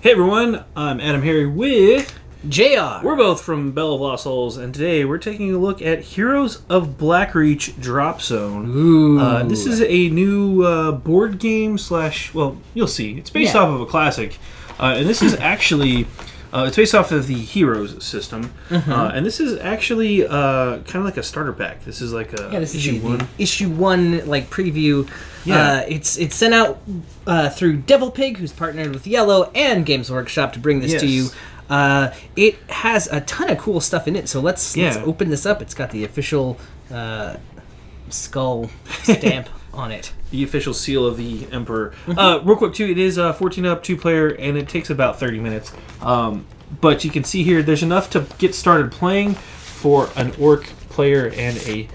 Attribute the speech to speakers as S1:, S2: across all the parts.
S1: Hey everyone, I'm AdamHarry with
S2: JayArr.
S1: We're both from Bell of Lost Souls, and today we're taking a look at Heroes of Blackreach Drop Zone.
S2: Ooh.
S1: This is a new board game slash, well, you'll see. It's based off of a classic, and this is actually, it's based off of the Heroes system, and this is actually kind of like a starter pack. This is like a issue one.
S2: Issue 1 like preview.
S1: Yeah.
S2: It's sent out through Devil Pig, who's partnered with Yellow and Games Workshop to bring this to you. It has a ton of cool stuff in it, so let's open this up. It's got the official skull stamp on it.
S1: The official seal of the Emperor. Real quick, too, it is 14 up, 2-player, and it takes about 30 minutes. But you can see here, there's enough to get started playing for an Orc player and a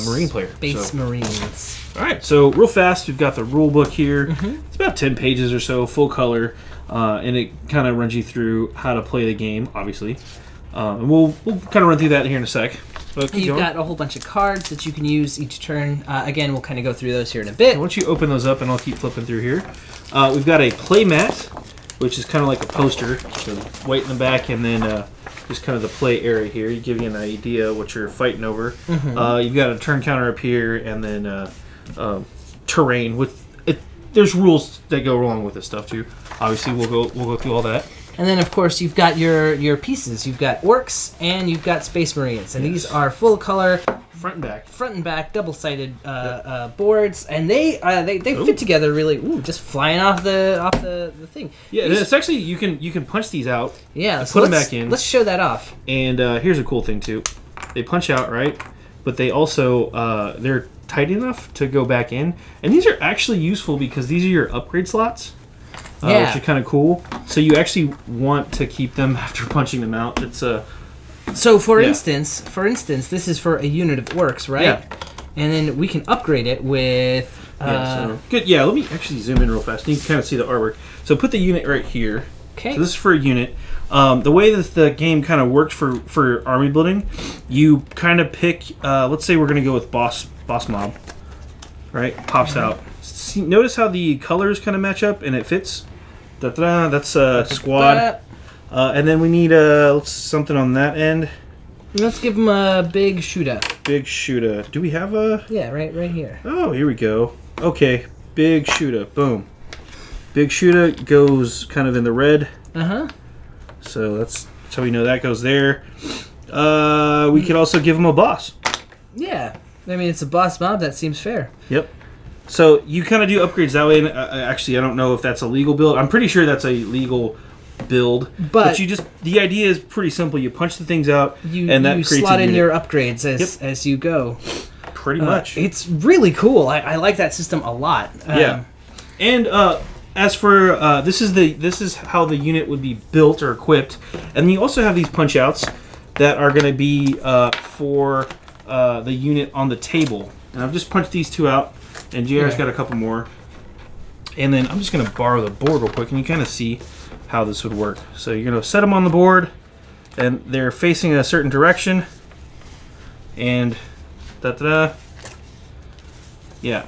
S1: Marine player.
S2: Space Marines.
S1: Alright, so real fast, we've got the rule book here. It's about 10 pages or so, full color, and it kind of runs you through how to play the game, obviously. And we'll kind of run through that here in a sec.
S2: You've got a whole bunch of cards that you can use each turn. Again, we'll kind of go through those here in a bit.
S1: Once you open those up, and I'll keep flipping through here, we've got a play mat, which is kind of like a poster, so white in the back, and then just kind of the play area here. You give you an idea what you're fighting over. You've got a turn counter up here, and then terrain with it. There's rules that go along with this stuff too. Obviously, we'll go through all that.
S2: And then, of course, you've got your pieces. You've got Orcs and you've got Space Marines, and these are full color,
S1: front and back,
S2: double-sided boards, and they fit together really. Ooh, just flying off the thing.
S1: Yeah, and it's actually you can punch these out.
S2: Yeah,
S1: so put them back in.
S2: Let's show that off.
S1: And here's a cool thing too. They punch out, right? But they also they're tight enough to go back in, and these are actually useful because these are your upgrade slots. Which are kind of cool. So you actually want to keep them after punching them out. It's
S2: So for instance, this is for a unit of Orcs, right?
S1: Yeah.
S2: And then we can upgrade it with.
S1: Good. Yeah. Let me actually zoom in real fast. You can kind of see the artwork. So put the unit right here.
S2: Okay.
S1: So this is for a unit. The way that the game kind of works for army building, you kind of pick. Let's say we're going to go with boss mob. Right. Pops out. See, notice how the colors kind of match up and it fits. That's squad. And then we need something on that end.
S2: Let's give him a big shooter.
S1: Big shooter. Do we have a?
S2: Yeah, right here.
S1: Oh, here we go. Okay, big shooter. Boom. Big shooter goes kind of in the red. So that's how we know that goes there. We could also give him a boss.
S2: Yeah, I mean it's a boss mob. That seems fair.
S1: Yep. So you kind of do upgrades that way. And actually, I don't know if that's a legal build. I'm pretty sure that's a legal build. But you the idea is pretty simple. You punch the things out, and that creates
S2: slot in your upgrades as you go.
S1: Pretty much.
S2: It's really cool. I like that system a lot.
S1: Yeah. And as for this is how the unit would be built or equipped, and you also have these punch outs that are going to be for the unit on the table. And I've just punched these two out. And JayArr's got a couple more. And then I'm just going to borrow the board real quick, and you kind of see how this would work. So you're going to set them on the board, and they're facing a certain direction. And yeah.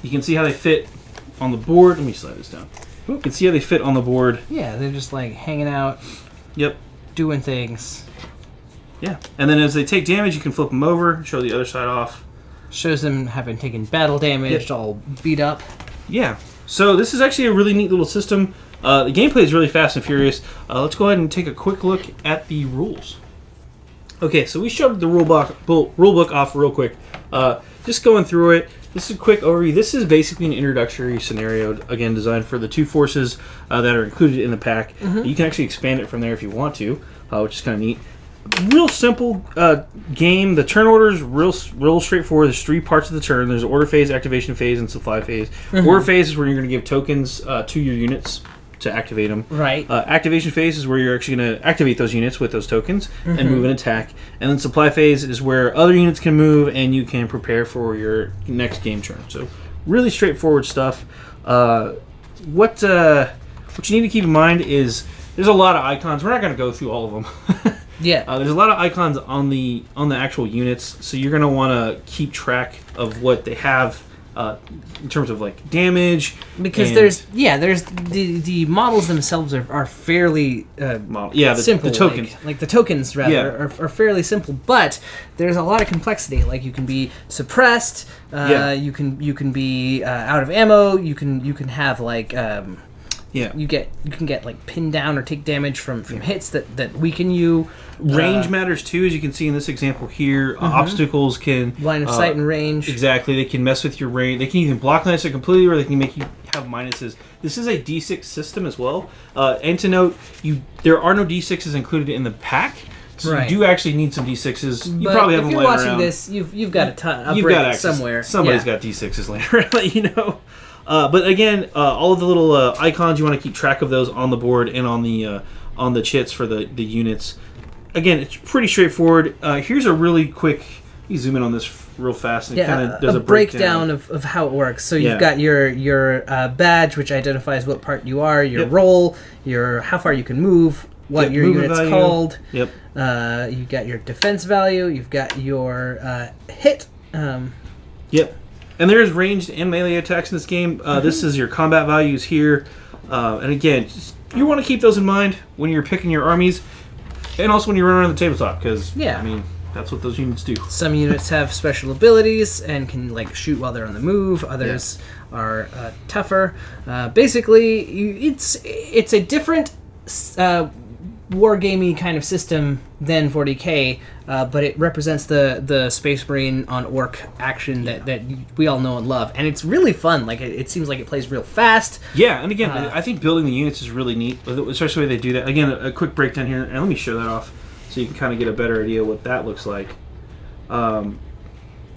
S1: You can see how they fit on the board. Let me slide this down. You can see how they fit on the board.
S2: Yeah, they're just like hanging out.
S1: Yep.
S2: Doing things.
S1: Yeah. And then as they take damage, you can flip them over, show the other side off.
S2: Shows them having taken battle damage, all beat up.
S1: Yeah. So this is actually a really neat little system. The gameplay is really fast and furious. Let's go ahead and take a quick look at the rules. Okay, so we showed the rule book off real quick. Just going through it. This is a quick overview. This is basically an introductory scenario, again, designed for the two forces that are included in the pack. You can actually expand it from there if you want to, which is kind of neat. Real simple game. The turn order is real straightforward. There's 3 parts of the turn. There's order phase, activation phase, and supply phase. Order phase is where you're going to give tokens to your units to activate them.
S2: Right.
S1: Activation phase is where you're actually going to activate those units with those tokens and move and attack. And then supply phase is where other units can move and you can prepare for your next game turn. So really straightforward stuff. What you need to keep in mind is there's a lot of icons. We're not going to go through all of them.
S2: Yeah.
S1: There's a lot of icons on the actual units, so you're going to want to keep track of what they have in terms of like damage.
S2: Because there's the models themselves are fairly simple.
S1: The tokens,
S2: like the tokens rather, are fairly simple. But there's a lot of complexity. Like you can be suppressed. You can be out of ammo. You can have like. You can get like pinned down or take damage from hits that weaken you.
S1: Range matters too, as you can see in this example here. Obstacles can
S2: line of sight and range.
S1: Exactly, they can mess with your range. They can even block line of sight completely, or they can make you have minuses. This is a D6 system as well. And to note, there are no D6s included in the pack. So you do actually need some D6s. You probably have them laying around.
S2: If you're watching this, you've got a ton. You've got access somewhere.
S1: Somebody's got D6s laying around, you know. But again, all of the little icons, you want to keep track of those on the board and on the chits for the units. Again, it's pretty straightforward. Here's a really quick. You zoom in on this real fast, and it kind of does a breakdown
S2: of how it works. So you've got your badge, which identifies what part you are, your role, your how far you can move, what your unit's called.
S1: Yep.
S2: You've got your defense value. You've got your hit.
S1: Yep. And there's ranged and melee attacks in this game. This is your combat values here. And again, you want to keep those in mind when you're picking your armies, and also when you run around the tabletop, because I mean that's what those units do.
S2: Some units have special abilities and can like shoot while they're on the move. Others are tougher. Basically, it's a different wargamey kind of system than 40k, but it represents the Space Marine on Ork action that we all know and love, and it's really fun. Like it seems like it plays real fast.
S1: Yeah, and again, I think building the units is really neat, especially the way they do that. Again, a quick breakdown here, and let me show that off so you can kind of get a better idea what that looks like. Again,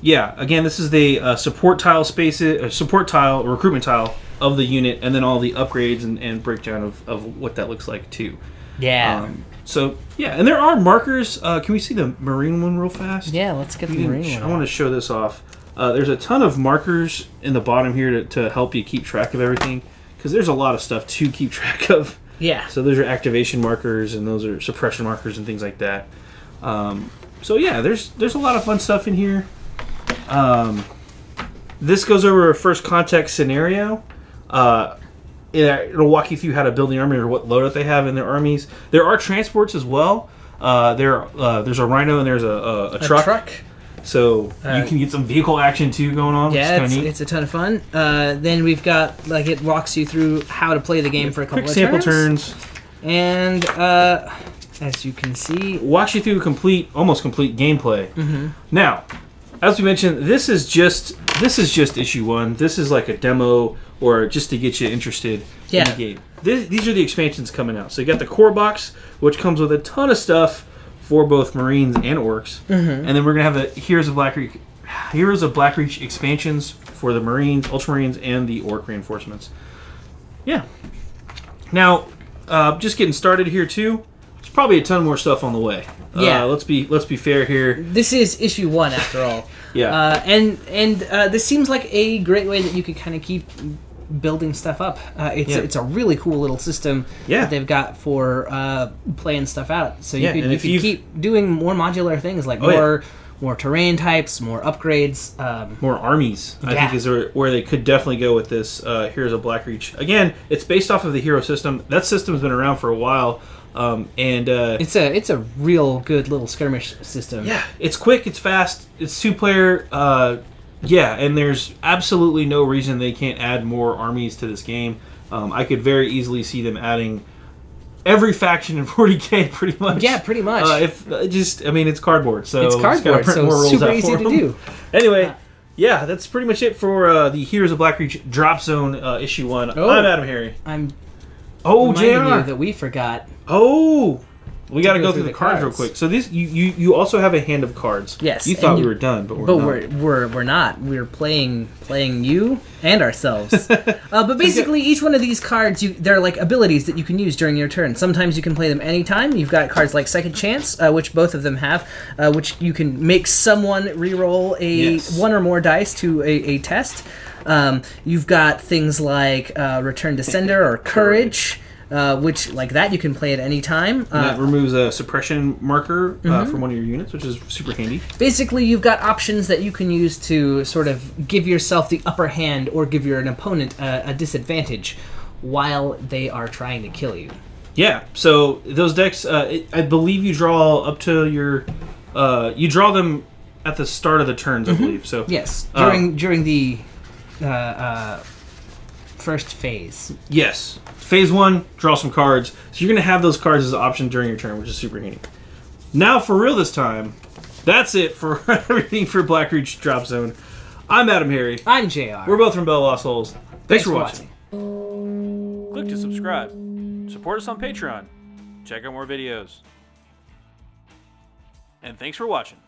S1: this is the support tile recruitment tile of the unit, and then all the upgrades and breakdown of what that looks like too.
S2: Yeah.
S1: And there are markers. Can we see the Marine one real fast?
S2: Yeah, let's get the Marine one.
S1: I want to show this off. There's a ton of markers in the bottom here to help you keep track of everything, because there's a lot of stuff to keep track of.
S2: Yeah.
S1: So those are activation markers, and those are suppression markers and things like that. There's a lot of fun stuff in here. This goes over a first context scenario. It'll walk you through how to build the army or what loadout they have in their armies. There are transports as well. There's a rhino and there's a truck. So you can get some vehicle action too going on.
S2: Yeah, it's a ton of fun. Then we've got it walks you through how to play the game for a couple of
S1: sample turns.
S2: And as you can see,
S1: walks you through almost complete gameplay. Now, as we mentioned, this is just issue 1. This is like a demo or just to get you interested in the game. These are the expansions coming out. So you got the core box, which comes with a ton of stuff for both Marines and Orcs, and then we're gonna have the Heroes of Blackreach expansions for the Marines, Ultramarines, and the Orc reinforcements. Yeah. Now, just getting started here too. There's probably a ton more stuff on the way. Let's be fair here.
S2: This is issue 1 after all. And this seems like a great way that you could kind of keep building stuff up. It's a really cool little system that they've got for playing stuff out. So you could keep doing more modular things like more terrain types, more upgrades,
S1: more armies. I think is where they could definitely go with this Heroes of Blackreach. Again, it's based off of the Hero system. That system's been around for a while.
S2: It's a real good little skirmish system.
S1: Yeah, it's quick, it's fast, it's 2-player. And there's absolutely no reason they can't add more armies to this game. I could very easily see them adding every faction in 40k, pretty much.
S2: Yeah, pretty much.
S1: It's cardboard, so
S2: it's cardboard, so super easy to do.
S1: Anyway. Yeah, that's pretty much it for the Heroes of Blackreach Drop Zone issue 1. I'm AdamHarry.
S2: I'm
S1: JayArr
S2: that we forgot.
S1: We got to go through the cards real quick. So these you also have a hand of cards.
S2: Yes.
S1: You thought we were done, but
S2: we're not. We're playing you and ourselves. But basically, each one of these cards, they're like abilities that you can use during your turn. Sometimes you can play them anytime. You've got cards like Second Chance, which both of them have, which you can make someone reroll one or more dice to a test. You've got things like Return to Sender or Courage. which, like that, you can play at any time.
S1: That removes a suppression marker from one of your units, which is super handy.
S2: Basically, you've got options that you can use to sort of give yourself the upper hand or give your opponent a disadvantage while they are trying to kill you.
S1: Yeah, so those decks, I believe you draw up to your... you draw them at the start of the turns, I believe. So
S2: yes, during the first phase.
S1: Yes. Phase 1, draw some cards. So you're going to have those cards as an option during your turn, which is super handy. Now, for real this time, that's it for everything for Black Reach Drop Zone. I'm AdamHarry.
S2: I'm JayArr.
S1: We're both from Bell Lost Souls. Thanks for watching.
S3: Click to subscribe. Support us on Patreon. Check out more videos. And thanks for watching.